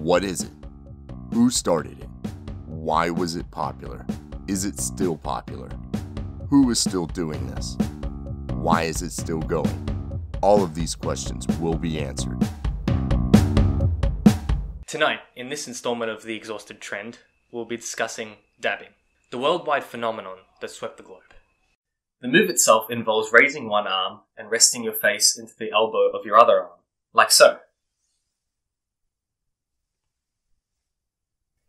What is it? Who started it? Why was it popular? Is it still popular? Who is still doing this? Why is it still going? All of these questions will be answered. Tonight, in this installment of The Exhausted Trend, we'll be discussing dabbing, the worldwide phenomenon that swept the globe. The move itself involves raising one arm and resting your face into the elbow of your other arm, like so.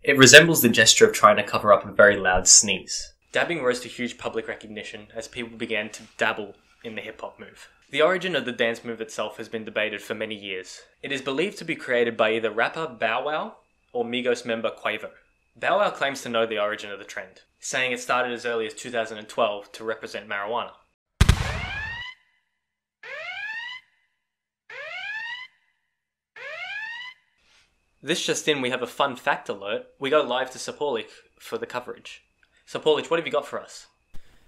It resembles the gesture of trying to cover up a very loud sneeze. Dabbing rose to huge public recognition as people began to dabble in the hip-hop move. The origin of the dance move itself has been debated for many years. It is believed to be created by either rapper Bow Wow or Migos member Quavo. Bow Wow claims to know the origin of the trend, saying it started as early as 2012 to represent marijuana. This just in, we have a fun fact alert. We go live to SuppOrlich for the coverage. SuppOrlich, what have you got for us?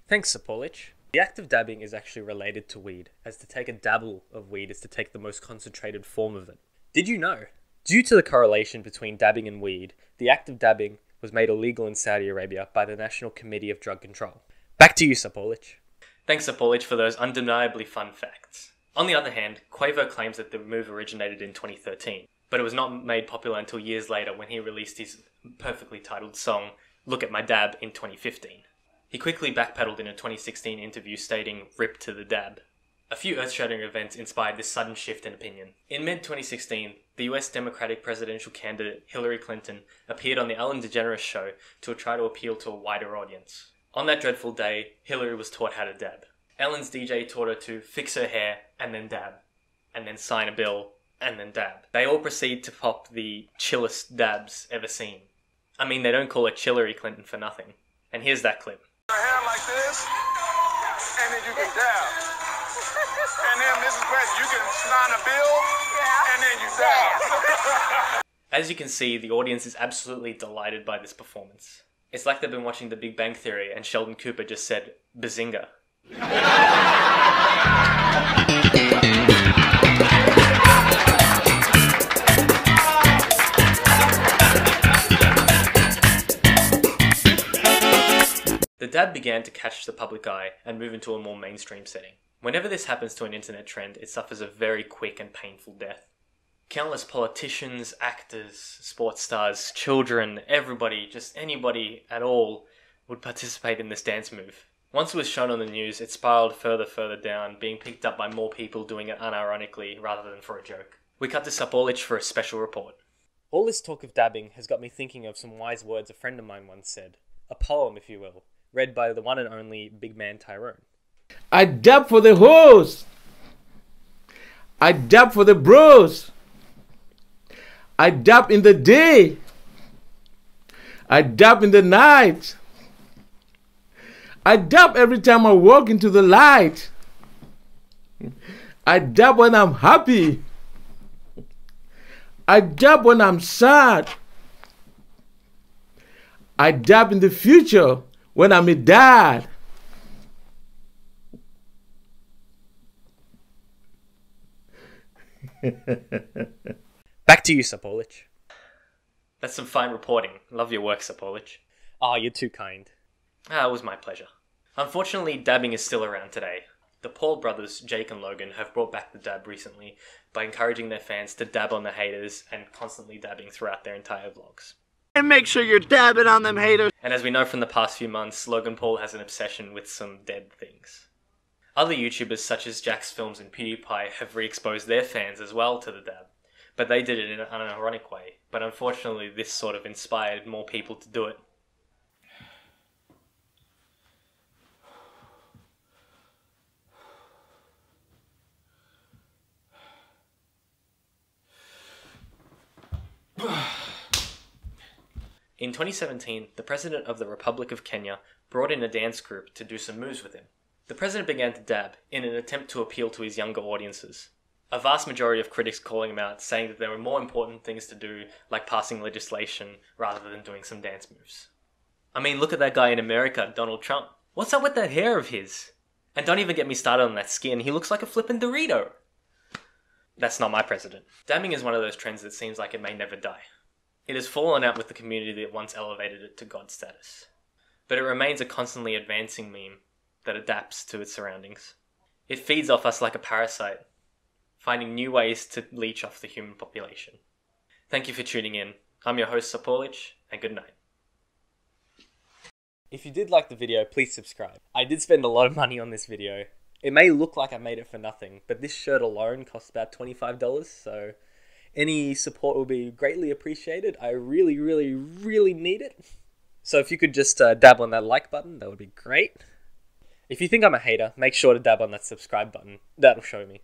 Thanks, SuppOrlich. The act of dabbing is actually related to weed, as to take a dabble of weed is to take the most concentrated form of it. Did you know? Due to the correlation between dabbing and weed, the act of dabbing was made illegal in Saudi Arabia by the National Committee of Drug Control. Back to you, SuppOrlich. Thanks, SuppOrlich, for those undeniably fun facts. On the other hand, Quavo claims that the move originated in 2013, but it was not made popular until years later when he released his perfectly titled song, Look at My Dab, in 2015. He quickly backpedaled in a 2016 interview stating, "Rip to the dab." A few earth-shattering events inspired this sudden shift in opinion. In mid-2016, the US Democratic presidential candidate Hillary Clinton appeared on the Ellen DeGeneres show to try to appeal to a wider audience. On that dreadful day, Hillary was taught how to dab. Ellen's DJ taught her to fix her hair and then dab, and then sign a bill and then dab. They all proceed to pop the chillest dabs ever seen. I mean, they don't call it Chillery Clinton for nothing. And here's that clip. Your hair like this, and then you can dab. And then Mrs. President, you can sign a bill, and then you dab. As you can see, the audience is absolutely delighted by this performance. It's like they've been watching The Big Bang Theory and Sheldon Cooper just said, "Bazinga." The dab began to catch the public eye and move into a more mainstream setting. Whenever this happens to an internet trend, it suffers a very quick and painful death. Countless politicians, actors, sports stars, children, everybody, just anybody at all, would participate in this dance move. Once it was shown on the news, it spiraled further down, being picked up by more people doing it unironically rather than for a joke. We cut to SuppOrlich for a special report. All this talk of dabbing has got me thinking of some wise words a friend of mine once said. A poem, if you will, read by the one and only big man Tyrone. I dab for the hoes. I dab for the bros. I dab in the day. I dab in the night. I dab every time I walk into the light. I dab when I'm happy. I dab when I'm sad. I dab in the future when I'm a dad. Back to you, SuppOrlich. That's some fine reporting. Love your work, SuppOrlich. You're too kind. It was my pleasure. Unfortunately, dabbing is still around today. The Paul brothers, Jake and Logan, have brought back the dab recently by encouraging their fans to dab on the haters and constantly dabbing throughout their entire vlogs. And make sure you're dabbing on them haters. And as we know from the past few months, Logan Paul has an obsession with some dead things. Other YouTubers such as Jax Films and PewDiePie have re-exposed their fans as well to the dab, but they did it in an unironic way. But unfortunately, this sort of inspired more people to do it. In 2017, the President of the Republic of Kenya brought in a dance group to do some moves with him. The President began to dab in an attempt to appeal to his younger audiences. A vast majority of critics calling him out, saying that there were more important things to do, like passing legislation, rather than doing some dance moves. I mean, look at that guy in America, Donald Trump. What's up with that hair of his? And don't even get me started on that skin, he looks like a flippin' Dorito. That's not my president. Dabbing is one of those trends that seems like it may never die. It has fallen out with the community that once elevated it to god status. But it remains a constantly advancing meme that adapts to its surroundings. It feeds off us like a parasite, finding new ways to leech off the human population. Thank you for tuning in. I'm your host, SuppOrlich, and good night. If you did like the video, please subscribe. I did spend a lot of money on this video. It may look like I made it for nothing, but this shirt alone cost about $25, so any support will be greatly appreciated. I really, really, really need it. So if you could just dab on that like button, that would be great. If you think I'm a hater, make sure to dab on that subscribe button. That'll show me.